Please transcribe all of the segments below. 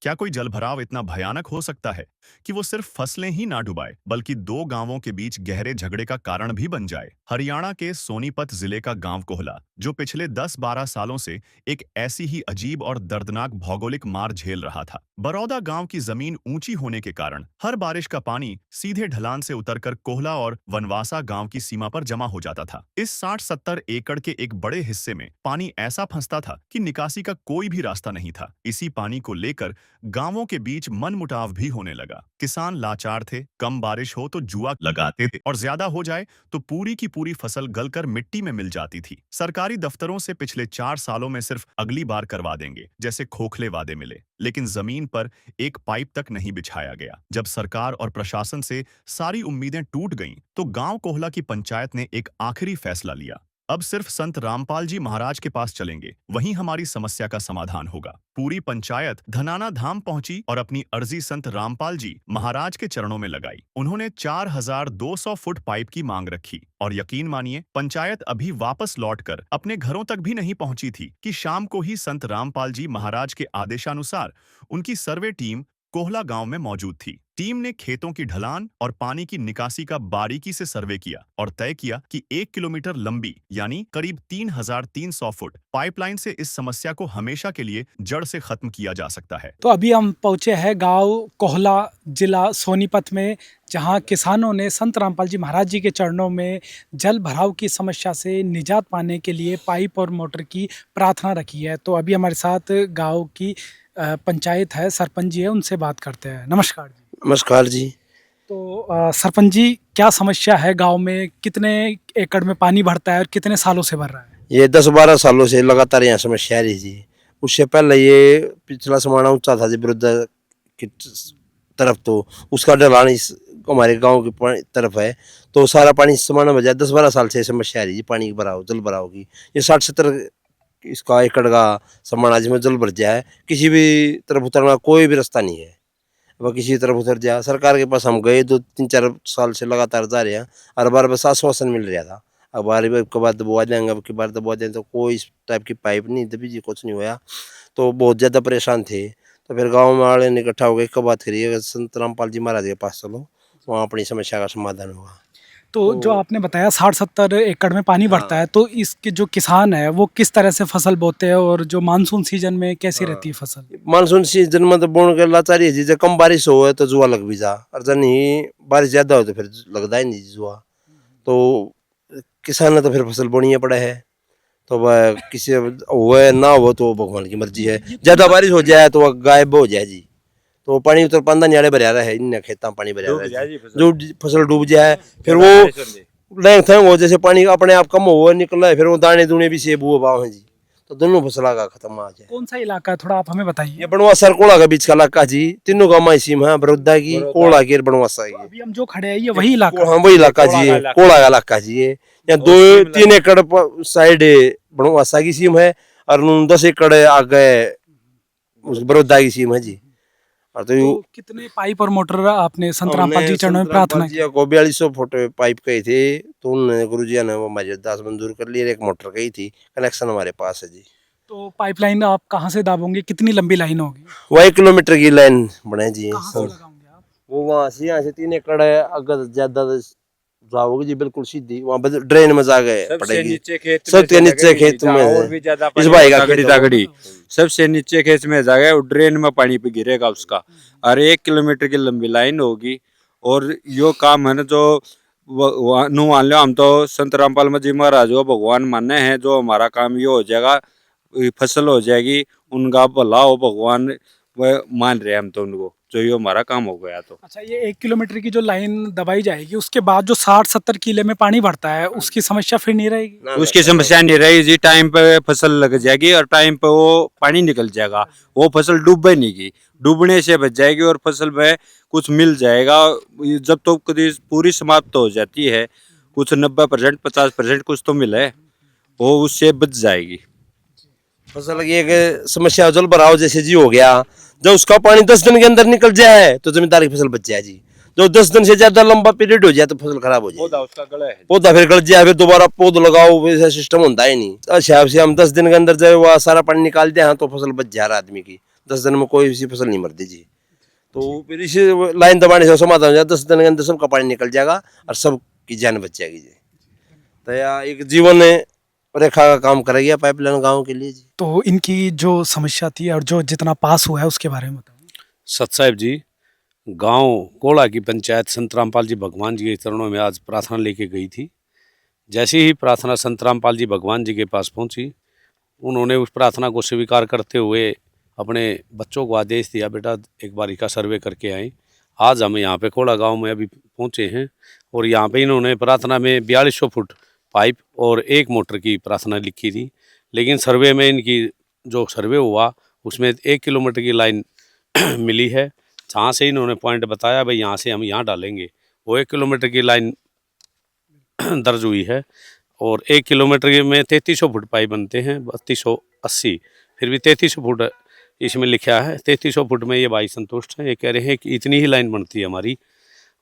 क्या कोई जलभराव इतना भयानक हो सकता है कि वो सिर्फ फसलें ही ना डुबाए बल्कि दो गांवों के बीच गहरे झगड़े का कारण भी बन जाए? हरियाणा के सोनीपत जिले का गांव कोहला, जो पिछले 10-12 सालों से एक ऐसी ही अजीब और दर्दनाक भौगोलिक मार झेल रहा था। बरौदा गांव की जमीन ऊंची होने के कारण हर बारिश का पानी सीधे ढलान से उतरकर कोहला और वनवासा गांव की सीमा पर जमा हो जाता था। इस 60-70 एकड़ के एक बड़े हिस्से में पानी ऐसा फंसता था कि निकासी का कोई भी रास्ता नहीं था। इसी पानी को लेकर गांवों के बीच मनमुटाव भी होने लगा। किसान लाचार थे, कम बारिश हो तो जुआ लगाते थे और ज्यादा हो जाए तो पूरी की पूरी फसल गलकर मिट्टी में मिल जाती थी। सरकारी दफ्तरों से पिछले 4 सालों में सिर्फ अगली बार करवा देंगे जैसे खोखले वादे मिले, लेकिन जमीन पर एक पाइप तक नहीं बिछाया गया। जब सरकार और प्रशासन से सारी उम्मीदें टूट गईं, तो गांव कोहला की पंचायत ने एक आखिरी फैसला लिया। अब सिर्फ संत रामपाल जी महाराज के पास चलेंगे, वहीं हमारी समस्या का समाधान होगा। पूरी पंचायत धनाना धाम पहुंची और अपनी अर्जी संत रामपाल जी महाराज के चरणों में लगाई। उन्होंने 4200 फुट पाइप की मांग रखी और यकीन मानिए, पंचायत अभी वापस लौटकर अपने घरों तक भी नहीं पहुंची थी कि शाम को ही संत रामपाल जी महाराज के आदेशानुसार उनकी सर्वे टीम कोहला गांव में मौजूद थी। टीम ने खेतों की ढलान और पानी की निकासी का बारीकी से सर्वे किया और तय किया कि 1 किलोमीटर लंबी यानी करीब 3300 फुट पाइपलाइन से इस समस्या को हमेशा के लिए जड़ से खत्म किया जा सकता है। तो अभी हम पहुंचे हैं गांव कोहला, जिला सोनीपत में, जहां किसानों ने संत रामपाल जी महाराज जी के चरणों में जल भराव की समस्या से निजात पाने के लिए पाइप और मोटर की प्रार्थना रखी है। तो अभी हमारे साथ गांव की पंचायत है, सरपंच जी है, उनसे बात करते हैं। नमस्कार जी। नमस्कार जी। तो सरपंच जी, क्या समस्या है गांव में? कितने एकड़ में पानी भरता है और कितने सालों से भर रहा है? ये 10-12 सालों से लगातार यहाँ समस्या आ रही जी। उससे पहले ये पिछला समाना ऊंचा था जी विरुद्ध की तरफ, तो उसका ढलान इस हमारे गांव की तरफ है, तो सारा पानी इस समाना बजा 10-12 साल से समस्या आ रही जी पानी की भराव, जल भराव की। ये 60-70 इसका एकड़ का समाना जिसमें जल भर जाए, किसी भी तरफ उतरना कोई भी रास्ता नहीं है। वह किसी तरफ उतर जा, सरकार के पास हम गए, 2-3-4 साल से लगातार जा रहे हैं, हर बार बस आश्वासन मिल रहा था, अब बार के बाद दबवा देंगे, अब की बार दबवा दें, तो कोई इस टाइप की पाइप नहीं दबी जी, कुछ नहीं हुआ। तो बहुत ज़्यादा परेशान थे। तो फिर गांव में वाले ने इकट्ठा हो गए, एक बात करिए, अगर संत रामपाल जी महाराज के पास चलो, वहाँ अपनी समस्या का समाधान होगा। तो जो आपने बताया 60-70 एकड़ में पानी बढ़ता है, तो इसके जो किसान है वो किस तरह से फसल बोते हैं और जो मानसून सीजन में कैसी रहती है फसल? मानसून सीजन में तो बोन के लाचारी है जी, जब कम बारिश हो तो जुआ लग भी जा, और जब नहीं बारिश ज़्यादा हो तो फिर लगता ही नहीं जुआ। तो किसान ने तो फिर फसल बोनी पड़ा है, तो वह किसी हुए ना हो तो भगवान की मर्जी है। ज्यादा बारिश हो जाए तो वह गायब हो जाए जी, तो पानी उतर पांदा न्याड़े भरिया रहा है, इन खेतों में पानी भरिया रहा है, जो फसल डूब जाए फिर वो लेंथ है, वो जैसे पानी अपने आप कम हो निकल रहा है, फिर वो दाने दूने भी सेब हुए बाव है जी, तो दोनों फसल का खत्म आ जाए। कौन सा इलाका है, थोड़ा आप हमें बताइए। ये बनवासा कोड़ा के बीच का इलाका जी, तीनों गाँव में सीम है, बरोदा की, कोड़ा की, बनवासा की। अभी हम जो खड़े हैं ये वही इलाका? हाँ वही इलाका जी, कोड़ा का इलाका जी। ये यहाँ 2-3 एकड़ साइड बनवासा की सीम है और 10 एकड़ आगे बरोदा की सीम है जी। और तो कितने पाइप और मोटर आपने संत रामपाल जी चरणों में प्रार्थना की? को 4200 फुट पाइप कही थे, तो उन्होंने गुरु जी ने वो हमारे 10 मंजूर कर लिए, एक मोटर कही थी, कनेक्शन हमारे पास है जी। तो पाइपलाइन आप कहाँ से दाबोगे, कितनी लंबी लाइन होगी? वो 1 किलोमीटर की लाइन बने जी। कहाँ से लगाओगे आप? वो वहाँ से, यहाँ से 3 एकड़ है, अगर ज्यादा जाओगे जी बिल्कुल सीधी वहाँ ड्रेन में जा गए पड़ेगी, सबसे नीचे खेत में और भी ज्यादा इस भाई का तगड़ी सबसे नीचे खेत में जाएगा, वो ड्रेन में पानी पे गिरेगा उसका, और 1 किलोमीटर की लंबी लाइन होगी। और यो काम है ना, जो नु मान लो हम तो संत रामपाल जी महाराज को भगवान माने हैं, जो हमारा काम ये हो जाएगा, फसल हो जाएगी, उनका भला हो, भगवान वह मान रहे हैं हम तो उनको, जो ये हमारा काम हो गया। तो अच्छा, ये 1 किलोमीटर की जो लाइन दबाई जाएगी, उसके बाद जो 60-70 किले में पानी भरता है, उसकी समस्या फिर नहीं रहेगी? उसकी समस्या नहीं रहेगी जी, टाइम पे फसल लग जाएगी और टाइम पे वो पानी निकल जाएगा, वो फसल डूबे नहीं की, डूबने से बच जाएगी और फसल में कुछ मिल जाएगा। जब तो कभी पूरी समाप्त हो जाती है, कुछ 90% 50% कुछ तो मिले, वो उससे बच जाएगी फसल की। एक समस्या जल भराव जैसे जी हो गया, जब उसका पानी 10 दिन के अंदर निकल जाए तो जमींदार की फसल बच जाए जी। जो 10 दिन से ज्यादा लंबा पीरियड हो जाए तो फसल खराब हो जाए, पौधा उसका गला है, पौधा फिर गल जाए, फिर दोबारा पौध लगाओ, वैसा सिस्टम होता ही नहीं। अच्छा से हम 10 दिन के अंदर जब वह सारा पानी निकाल दिया तो फसल बच जा रहा आदमी की, 10 दिन में कोई सी फसल नहीं मरती जी। तो फिर इसी लाइन दबाने से समाधान हो जाए, 10 दिन के अंदर सबका पानी निकल जाएगा और सबकी जान बच जाएगी जी। तो या एक जीवन रेखा का काम करेगी पाइपलाइन गाँव के लिए जी। तो इनकी जो समस्या थी और जो जितना पास हुआ है उसके बारे में बताओ। सत साहिब जी, गांव कोड़ा की पंचायत संत रामपाल जी भगवान जी के चरणों में आज प्रार्थना लेके गई थी। जैसे ही प्रार्थना संत रामपाल जी भगवान जी के पास पहुंची, उन्होंने उस प्रार्थना को स्वीकार करते हुए अपने बच्चों को आदेश दिया, बेटा एक बार इसका सर्वे करके आए। आज हम यहाँ पे कोड़ा गांव में अभी पहुँचे हैं और यहाँ पे इन्होंने प्रार्थना में 4200 फुट पाइप और 1 मोटर की प्रार्थना लिखी थी, लेकिन सर्वे में इनकी जो सर्वे हुआ उसमें 1 किलोमीटर की लाइन मिली है। जहाँ से इन्होंने पॉइंट बताया भाई यहाँ से हम यहाँ डालेंगे, वो 1 किलोमीटर की लाइन दर्ज हुई है और 1 किलोमीटर में 3300 फुट पाइप बनते हैं, 3280, फिर भी 3300 फुट इसमें लिखा है। 3300 फुट में ये भाई संतुष्ट हैं, ये कह रहे हैं कि इतनी ही लाइन बनती है हमारी।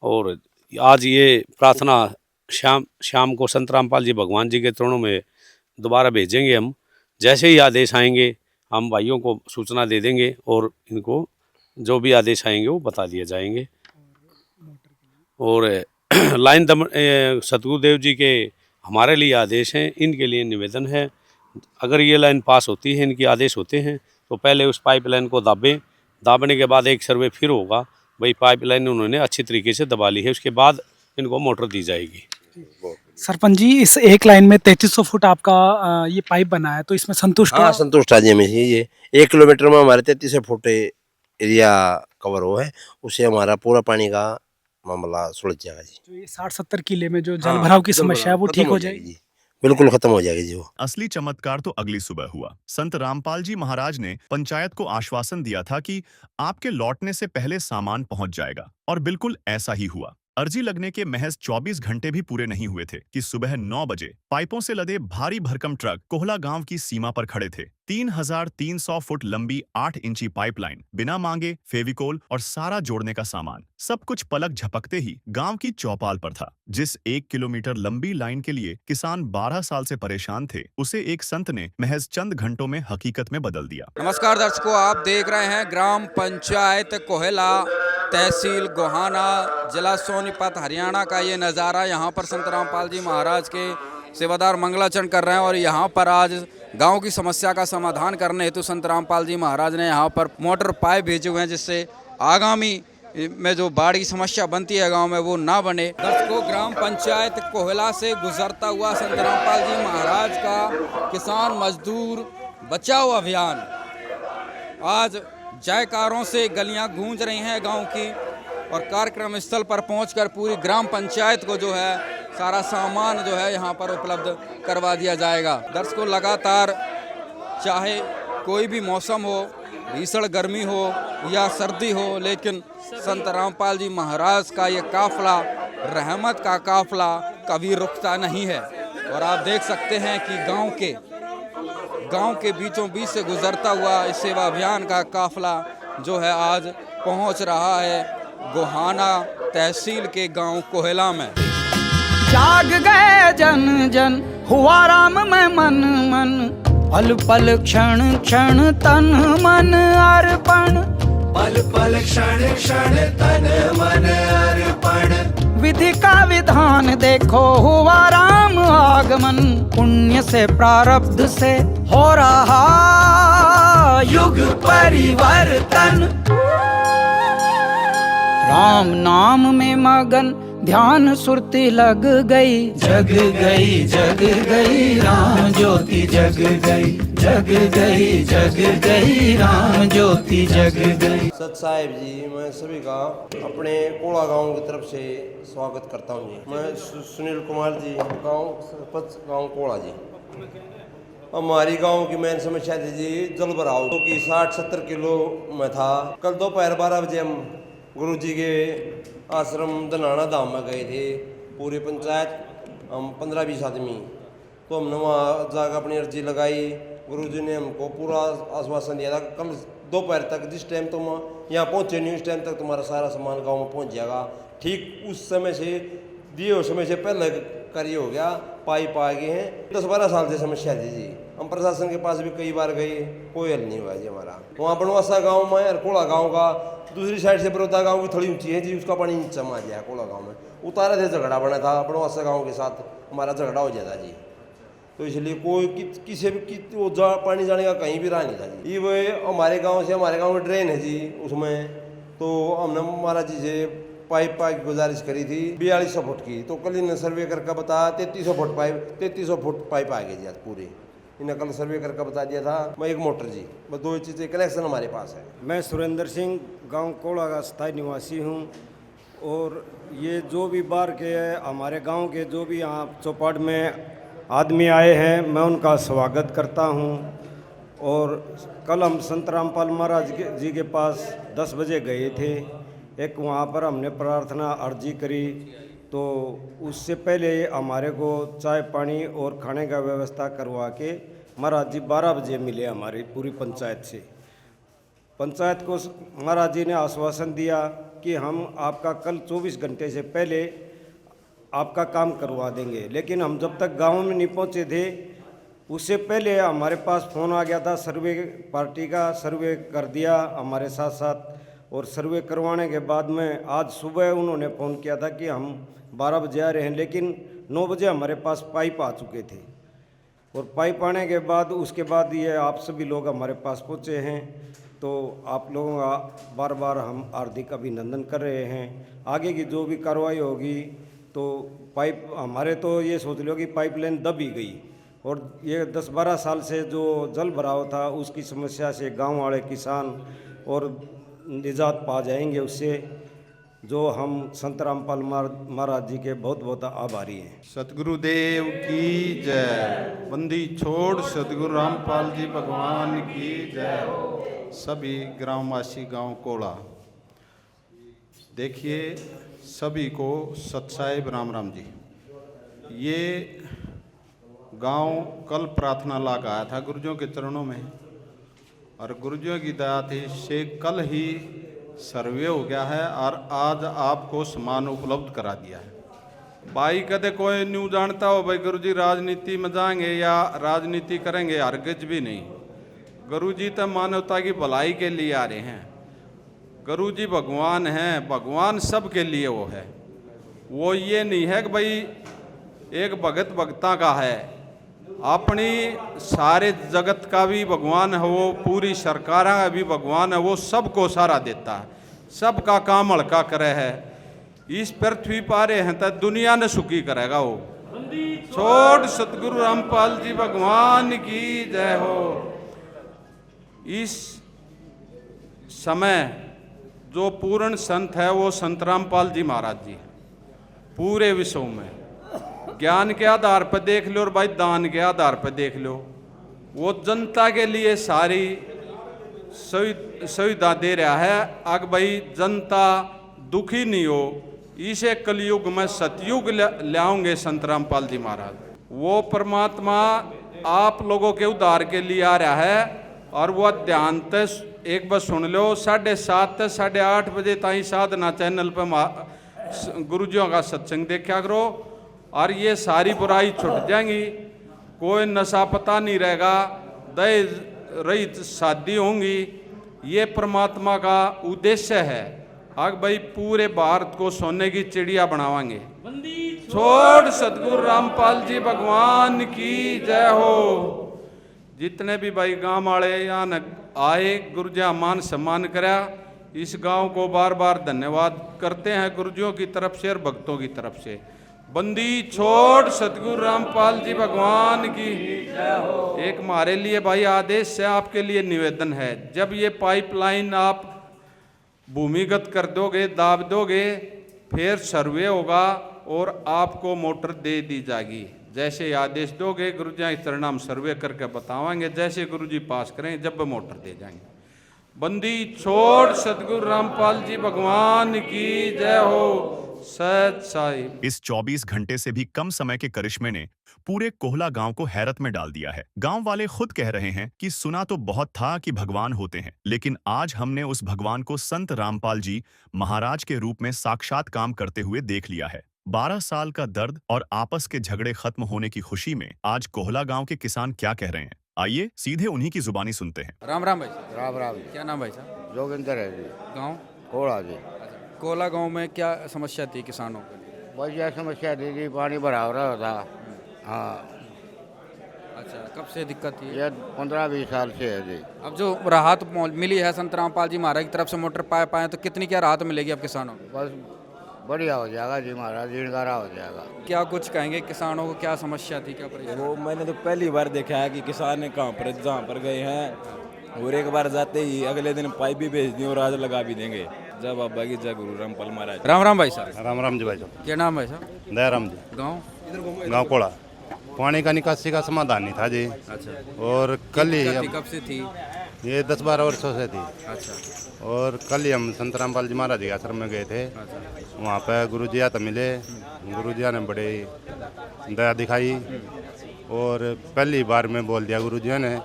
और आज ये प्रार्थना शाम को संत रामपाल जी भगवान जी के चरणों में दोबारा भेजेंगे हम। जैसे ही आदेश आएंगे हम भाइयों को सूचना दे देंगे और इनको जो भी आदेश आएंगे वो बता दिए जाएंगे। और लाइन सतगुरुदेव जी के हमारे लिए आदेश हैं, इनके लिए निवेदन है, अगर ये लाइन पास होती है, इनके आदेश होते हैं तो पहले उस पाइपलाइन को दाबने के बाद एक सर्वे फिर होगा, भाई पाइपलाइन उन्होंने अच्छी तरीके से दबा ली है, उसके बाद इनको मोटर दी जाएगी। सरपंच जी, इस एक लाइन में 3300 फुट आपका ये पाइप बना है, तो इसमें संतुष्ट हाँ हो? संतुष्ट है जी हमें। ये 1 किलोमीटर में हमारे 33 फुट एरिया कवर हो है, उससे हमारा पूरा पानी का मामला सुलझ जाएगा जी। जो ये 60-70 किले में जो जल भराव की समस्या है वो ठीक हो जाएगी जी, बिल्कुल खत्म हो जाएगी जी वो। असली चमत्कार तो अगली सुबह हुआ। संत रामपाल जी महाराज ने पंचायत को आश्वासन दिया था कि आपके लौटने से पहले सामान पहुंच जाएगा, और बिल्कुल ऐसा ही हुआ। अर्जी लगने के महज 24 घंटे भी पूरे नहीं हुए थे कि सुबह 9 बजे पाइपों से लदे भारी भरकम ट्रक कोहला गांव की सीमा पर खड़े थे। 3300 फुट लंबी 8 इंची पाइपलाइन, बिना मांगे फेविकोल और सारा जोड़ने का सामान, सब कुछ पलक झपकते ही गांव की चौपाल पर था। जिस 1 किलोमीटर लंबी लाइन के लिए किसान 12 साल से परेशान थे, उसे एक संत ने महज चंद घंटों में हकीकत में बदल दिया। नमस्कार दर्शकों, आप देख रहे हैं ग्राम पंचायत कोहला, तहसील गोहाना, जिला सोनीपत, हरियाणा का ये नज़ारा। यहाँ पर संत रामपाल जी महाराज के सेवादार मंगलाचरण कर रहे हैं और यहाँ पर आज गांव की समस्या का समाधान करने हेतु संत रामपाल जी महाराज ने यहाँ पर मोटर पाइप भेजे हुए हैं, जिससे आगामी में जो बाढ़ की समस्या बनती है गांव में वो ना बने। दर्शकों, ग्राम पंचायत कोहला से गुजरता हुआ संत रामपाल जी महाराज का किसान मजदूर बचाओ अभियान आज जयकारों से गलियां गूंज रही हैं गांव की, और कार्यक्रम स्थल पर पहुंचकर पूरी ग्राम पंचायत को जो है सारा सामान जो है यहां पर उपलब्ध करवा दिया जाएगा। दर्शकों, लगातार चाहे कोई भी मौसम हो, भीषण गर्मी हो या सर्दी हो, लेकिन संत रामपाल जी महाराज का ये काफिला, रहमत का काफिला, कभी रुकता नहीं है। और आप देख सकते हैं कि गांव के बीचों बीच से गुजरता हुआ इस सेवा अभियान का काफिला जो है आज पहुंच रहा है गोहाना तहसील के गांव कोहला में। जाग गए जन जन, हुआ राम में मन मन, पल पल क्षण क्षण तन मन अर्पण, पल पल क्षण क्षण तन मन अर्पण। विधि का विधान देखो, हुआ राम आगमन, पुण्य से प्रारब्ध से हो रहा युग परिवर्तन। राम नाम में मगन ध्यान सुरती लग गई, जग गई राम ज्योति जग गई, जग गई राम ज्योति जग गई। सत साहिब जी, मैं सभी का अपने कोड़ा गांव की तरफ से स्वागत करता हूं जी। मैं सुनील कुमार जी, गांव सरपंच गांव कोड़ा जी। हमारी गांव की मेन समस्या थी जी जल भराव, जो कि 60-70 किलो में था। कल दोपहर 12 बजे हम गुरु जी के आश्रम दनाना धाम में गए थे, पूरी पंचायत, हम 15-20 आदमी। तो हमने वहाँ जाकर अपनी अर्जी लगाई। गुरुजी ने हमको पूरा आश्वासन दिया था कल दोपहर तक, जिस टाइम तुम यहाँ पहुँचे नहीं उस टाइम तक तुम्हारा सारा सामान गांव में पहुँच जाएगा। ठीक उस समय से दिए हुए समय से पहले कार्य हो गया, पाइप आ गए हैं। 10-12 साल से समस्या थी जी। हम प्रशासन के पास भी कई बार गए, कोई हल नहीं हुआ जी हमारा। वहाँ बनवासा गांव में और कोड़ा गांव का दूसरी साइड से बरोदा गांव की थोड़ी ऊंची है जी, उसका पानी नीचा में आ गया। कोड़ा गांव में उतारे थे, झगड़ा बना था बनवासा गांव के साथ, हमारा झगड़ा हो जाता जी। तो इसलिए कोई किसी भी वो पानी जाने का कहीं भी राह नहीं था जी। ये वो हमारे गाँव से, हमारे गाँव में ड्रेन है जी, उसमें तो हमने महाराज जी से पाइप की गुजारिश करी थी 4200 फुट की। तो कल इन्हें सर्वे करके बताया 3300 फुट पाइप, 3300 फुट पाइप आ गई जी आज पूरी। इन्हें कल सर्वे करके बता दिया था। मैं एक मोटर जी, बस 2 चीज़ें कनेक्शन हमारे पास है। मैं सुरेंद्र सिंह गांव कोड़ा का स्थायी निवासी हूं, और ये जो भी बाहर के हमारे गांव के जो भी यहाँ चौपाट में आदमी आए हैं, मैं उनका स्वागत करता हूं। और कल हम संत रामपाल महाराज जी के पास 10 बजे गए थे। एक वहाँ पर हमने प्रार्थना अर्जी करी, तो उससे पहले हमारे को चाय पानी और खाने का व्यवस्था करवा के महाराज जी 12 बजे मिले हमारी पूरी पंचायत से। पंचायत को महाराज जी ने आश्वासन दिया कि हम आपका कल 24 घंटे से पहले आपका काम करवा देंगे। लेकिन हम जब तक गांव में नहीं पहुंचे थे, उससे पहले हमारे पास फ़ोन आ गया था सर्वे पार्टी का, सर्वे कर दिया हमारे साथ साथ। और सर्वे करवाने के बाद में आज सुबह उन्होंने फ़ोन किया था कि हम 12 बजे आ रहे हैं, लेकिन 9 बजे हमारे पास पाइप आ चुके थे। और पाइप आने के बाद उसके बाद ये आप सभी लोग हमारे पास पहुँचे हैं, तो आप लोगों का बार बार हम हार्दिक अभिनंदन कर रहे हैं। आगे की जो भी कार्रवाई होगी, तो पाइप हमारे तो ये सोच लो कि पाइपलाइन दब ही गई, और ये 10-12 साल से जो जल भराव था उसकी समस्या से गांव वाले किसान और निजात पा जाएंगे उससे, जो हम संत रामपाल महाराज जी के बहुत बहुत आभारी हैं। सतगुरुदेव की जय। बंदी छोड़ सतगुरु रामपाल जी भगवान की जय। सभी ग्रामवासी गांव कोड़ा, देखिए सभी को सत साहिब राम राम जी। ये गांव कल प्रार्थना ला के आया था गुरुजियों के चरणों में, और गुरुजियों की दया थी से कल ही सर्वे हो गया है और आज आपको सामान उपलब्ध करा दिया है। भाई कदे कोई न्यू जानता हो भाई गुरुजी राजनीति में जाएंगे या राजनीति करेंगे, हरगिज भी नहीं। गुरुजी तो मानवता की भलाई के लिए आ रहे हैं। गुरुजी भगवान हैं, भगवान सब के लिए वो है। वो ये नहीं है कि भाई एक भगत भक्ता का है, अपनी सारे जगत का भी भगवान है वो, पूरी सरकार का भी भगवान है वो, सबको सारा देता है, सबका काम हल्का करे है। इस पृथ्वी पारे हैं तो दुनिया ने सुखी करेगा वो। छोड़ सतगुरु रामपाल जी भगवान की जय हो। इस समय जो पूर्ण संत है वो संत रामपाल जी महाराज जी हैं। पूरे विश्व में ज्ञान के आधार पर देख लो और भाई दान के आधार पर देख लो, वो जनता के लिए सारी सुविधा दे रहा है। अगर भाई जनता दुखी नहीं हो, इसे कलयुग में सतयुग लाओगे संत रामपाल जी महाराज। वो परमात्मा आप लोगों के उद्धार के लिए आ रहा है। और वह ध्यान से एक बार सुन लो, 7:30 से 8:30 बजे ताई साधना चैनल पर गुरुजियों का सत्संग देखा करो, और ये सारी बुराई छुट जाएंगी। कोई नशा पता नहीं रहेगा, दहेज रहित शादी होंगी। ये परमात्मा का उद्देश्य है। आग भाई पूरे भारत को सोने की चिड़िया बनावांगे। छोड़ सतगुरु रामपाल जी भगवान की जय हो। जितने भी भाई गांव वाले यहाँ आए, गुरुजिया मान सम्मान करा, इस गांव को बार बार धन्यवाद करते हैं गुरुजियों की तरफ से और भक्तों की तरफ से। बंदी छोड़ सतगुरु रामपाल जी भगवान की। एक हमारे लिए भाई आदेश से आपके लिए निवेदन है, जब ये पाइपलाइन आप भूमिगत कर दोगे, दाब दोगे, फिर सर्वे होगा और आपको मोटर दे दी जाएगी। जैसे आदेश दोगे गुरुजी इस तरह हम सर्वे करके बतावाएंगे, जैसे गुरुजी पास करें जब मोटर दे जाएंगे। बंदी छोड़ सतगुरु रामपाल जी भगवान की जय हो। सत साहिब। इस 24 घंटे से भी कम समय के करिश्मे ने पूरे कोहला गांव को हैरत में डाल दिया है। गांव वाले खुद कह रहे हैं कि सुना तो बहुत था कि भगवान होते हैं, लेकिन आज हमने उस भगवान को संत रामपाल जी महाराज के रूप में साक्षात काम करते हुए देख लिया है। 12 साल का दर्द और आपस के झगड़े खत्म होने की खुशी में आज कोहला गांव के किसान क्या कह रहे हैं, आइए सीधे उन्हीं की जुबानी सुनते हैं। राम राम भाई। राम राम क्या नाम भाई साहब? जोगिंदर है जी, गाँव कोड़ा जी। कोला गांव में क्या समस्या थी किसानों को? बस यह समस्या थी जी, पानी भरा हो रहा था। हाँ, अच्छा, कब से दिक्कत थी? ये 15-20 साल से है जी। अब जो राहत मिली है संत रामपाल जी महाराज की तरफ से मोटर पाइप आए तो कितनी क्या राहत मिलेगी अब किसानों को? बस बढ़िया हो जाएगा जी महाराज, जिनगारा हो जाएगा। क्या कुछ कहेंगे किसानों को, क्या समस्या थी, क्या परेशानी? वो मैंने तो पहली बार देखा है कि किसान कहाँ पर जहाँ पर गए हैं और एक बार जाते ही अगले दिन पाइप भी भेज दी और आज लगा भी देंगे। जय बाबा की जय गुरु रामपाल महाराज। राम राम भाई साहब। राम राम जी भाई साहब। क्या नाम भाई साहब? दयाराम जी। गाँव कोड़ा। पानी का निकासी का समाधान नहीं था जी। अच्छा, और कल ही कब से थी? ये 10-12 वर्षों से थी। अच्छा, और कल ही हम संत रामपाल जी महाराज के आश्रम में गए थे। वहाँ पे गुरु जी तो मिले। गुरु जी ने बड़े दया दिखाई और पहली बार में बोल दिया गुरु जी ने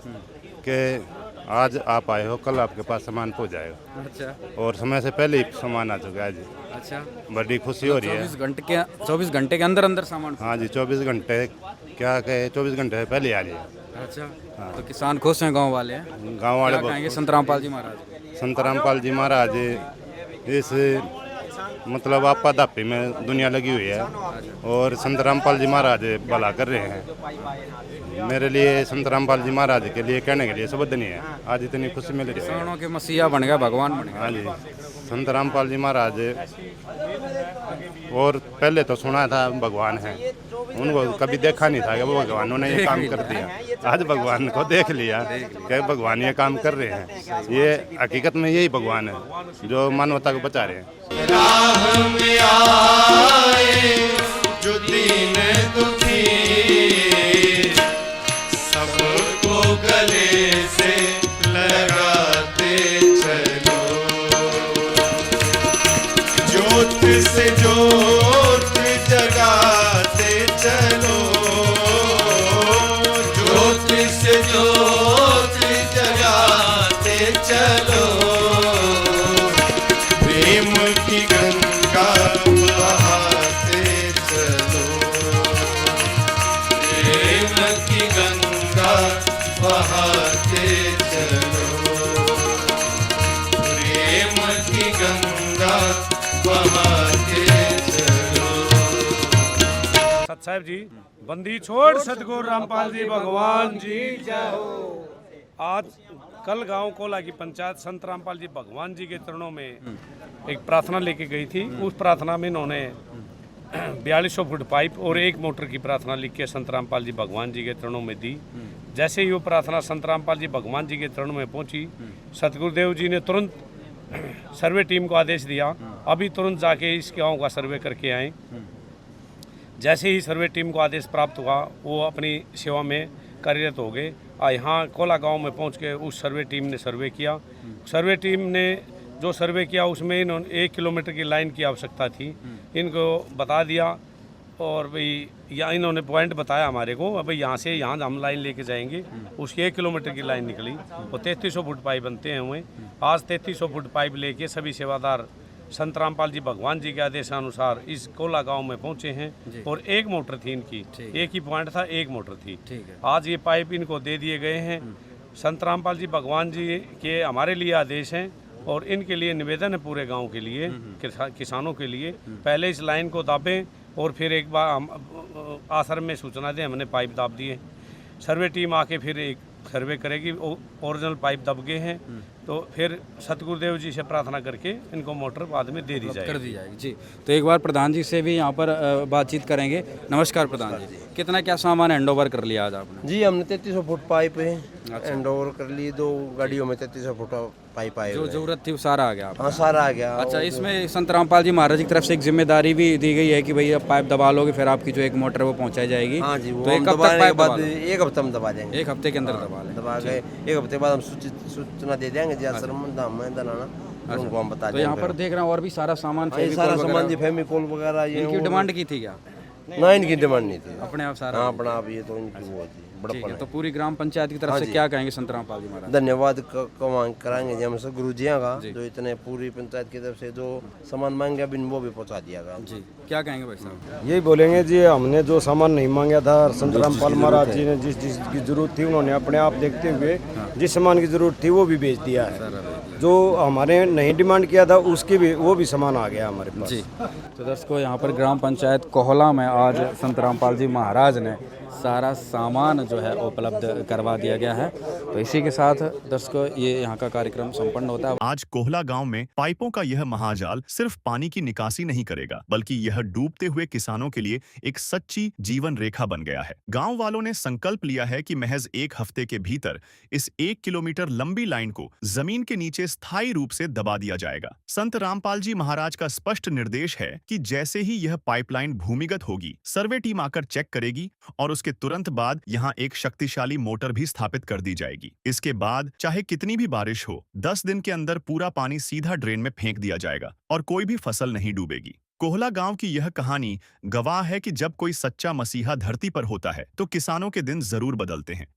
कि आज आप आए हो, कल आपके पास सामान पहुँच जाएगा। अच्छा, और समय से पहले ही सामान आ चुका है जी। अच्छा, बड़ी खुशी हो रही है। 24 घंटे के अंदर अंदर सामान? हाँ जी, 24 घंटे क्या कहे, 24 घंटे पहले आ रही। अच्छा, तो किसान खुश हैं, गांव वाले हैं? गांव वाले क्या कहेंगे संत रामपाल जी महाराज? संत रामपाल जी महाराज इस मतलब आपाधापी में दुनिया लगी हुई है और संत रामपाल जी महाराज भला कर रहे हैं। मेरे लिए संत रामपाल जी महाराज के लिए कहने के लिए शब्द नहीं है। आज इतनी खुशी मिल रही है। किसानों के मसीहा बन गया, भगवान बन गया। हाँ जी, संत रामपाल जी महाराज और पहले तो सुना था भगवान है, उनको कभी देखा नहीं था कि वो भगवानों ने ये काम कर दिया। आज भगवान को देख लिया कि भगवान ये काम कर रहे हैं। ये हकीकत में यही भगवान है जो मानवता को बचा रहे हैं। राह में आए जो दीन दुखी, सबको गले से लगाते चलो, ज्योत से ज्योत जगाते चलो, ज्योत से ज्योत जगाते चलो, प्रेम की गंगा बहाते चलो, प्रेम की गंगा बहाते चलो, प्रेम की गंगा बहाते चलो। सत साहब जी, बंदी छोड़ सतगुरु रामपाल जी भगवान जी जय हो। आज कल गांव कोला की पंचायत संत रामपाल जी भगवान जी के चरणों में एक प्रार्थना लेके गई थी। उस प्रार्थना में इन्होंने 4200 फुट पाइप और एक मोटर की प्रार्थना लिख के संत रामपाल जी भगवान जी के चरणों में दी। जैसे ही वो प्रार्थना संत रामपाल जी भगवान जी के चरणों में पहुंची, सतगुरुदेव जी ने तुरंत सर्वे टीम को आदेश दिया, अभी तुरंत जाके इस गाँव का सर्वे करके आएँ। जैसे ही सर्वे टीम को आदेश प्राप्त हुआ, वो अपनी सेवा में कार्यरत हो गए। यहाँ कोला गांव में पहुंच के उस सर्वे टीम ने सर्वे किया। सर्वे टीम ने जो सर्वे किया उसमें इन्होंने 1 किलोमीटर की लाइन की आवश्यकता थी, इनको बता दिया और भाई यहाँ इन्होंने पॉइंट बताया हमारे को, भाई यहाँ से यहाँ हम लाइन लेके जाएंगे। उसकी 1 किलोमीटर की लाइन निकली और 3300 फुट पाइप बनते हैं हुए। आज 3300 फुट पाइप लेके सभी सेवादार संत रामपाल जी भगवान जी के आदेशानुसार इस कोला गांव में पहुंचे हैं और एक मोटर थी इनकी, एक ही पॉइंट था, एक मोटर थी। आज ये पाइप इनको दे दिए गए हैं। संत रामपाल जी भगवान जी के हमारे लिए आदेश हैं और इनके लिए निवेदन है पूरे गांव के लिए, किसानों के लिए, पहले इस लाइन को दाबें और फिर एक बार हम आश्रम में सूचना दें हमने पाइप दाब दिए। सर्वे टीम आके फिर एक सर्वे करेगी, ओरिजिनल पाइप दब गए हैं तो फिर सतगुरुदेव जी से प्रार्थना करके इनको मोटर बाद में दे दी जाएगी। कर दी जाएगी जी। तो एक बार प्रधान जी से भी यहाँ पर बातचीत करेंगे। नमस्कार प्रधान जी, कितना क्या सामान हैंड ओवर कर लिया आज आपने? जी हमने 3300 फुट पाइप हैंड ओवर कर ली। 2 गाड़ियों में 3300 फुट पाइप आए। जो जरूरत थी वो सारा आ गया? हाँ, सारा आ गया। अच्छा, इसमें संत रामपाल जी महाराज की तरफ से एक जिम्मेदारी भी दी गई है कि भाई अब पाइप दबा लोगे फिर आपकी जो एक मोटर है वो पहुँचाई जाएगी। हाँ जी, वो तो एक हफ्ते में दबा देंगे। 1 हफ्ते के अंदर दबा गए। 1 हफ्ते बाद हम सूचना दे देंगे जी आश्रम में दलाना, उनको हम बता देंगे। तो यहाँ पर देख रहा हूँ और भी सारा सामान, सारा सामान जी, फेविकोल वगैरह। इनकी डिमांड की थी क्या? ना, इनकी डिमांड नहीं थी, अपने आप सारा अपना आप। ये तो इनकी वो थी। ठीक बड़प्पन है, है। तो पूरी ग्राम पंचायत की तरफ हाँ से जी। क्या कहेंगे संत रामपाल जी महाराज? धन्यवाद मांग कराएंगे जी हमसे गुरुजियाँ का, जी। जो इतने पूरी पंचायत की तरफ से जो सामान मांगे बिन वो भी पहुंचा दिया गया। जी, क्या कहेंगे भाई साहब? यही बोलेंगे जी, हमने जो सामान नहीं मांगा था, संत रामपाल महाराज जी ने जिस जिसकी जरूरत थी उन्होंने अपने आप देखते हुए जिस सामान की जरूरत थी वो भी बेच दिया है। जो हमारे नहीं डिमांड किया था उसकी भी वो भी सामान आ गया हमारे पास। जी, तो दर्शकों यहाँ पर ग्राम पंचायत कोहला में आज संत रामपाल जी महाराज ने सारा सामान जो है उपलब्ध करवा दिया गया है। तो इसी के साथ दर्शकों ये यहाँ का कार्यक्रम संपन्न होता है। आज कोहला गांव में पाइपों का यह महाजाल सिर्फ पानी की निकासी नहीं करेगा, बल्कि यह डूबते हुए किसानों के लिए एक सच्ची जीवन रेखा बन गया है। गांव वालों ने संकल्प लिया है कि महज 1 हफ्ते के भीतर इस 1 किलोमीटर लंबी लाइन को जमीन के नीचे स्थायी रूप से दबा दिया जाएगा। संत रामपाल जी महाराज का स्पष्ट निर्देश है कि जैसे ही यह पाइपलाइन भूमिगत होगी, सर्वे टीम आकर चेक करेगी और उसके तुरंत बाद यहाँ एक शक्तिशाली मोटर भी स्थापित कर दी जाएगी। इसके बाद चाहे कितनी भी बारिश हो, 10 दिन के अंदर पूरा पानी सीधा ड्रेन में फेंक दिया जाएगा और कोई भी फसल नहीं डूबेगी। कोहला गांव की यह कहानी गवाह है कि जब कोई सच्चा मसीहा धरती पर होता है तो किसानों के दिन जरूर बदलते हैं।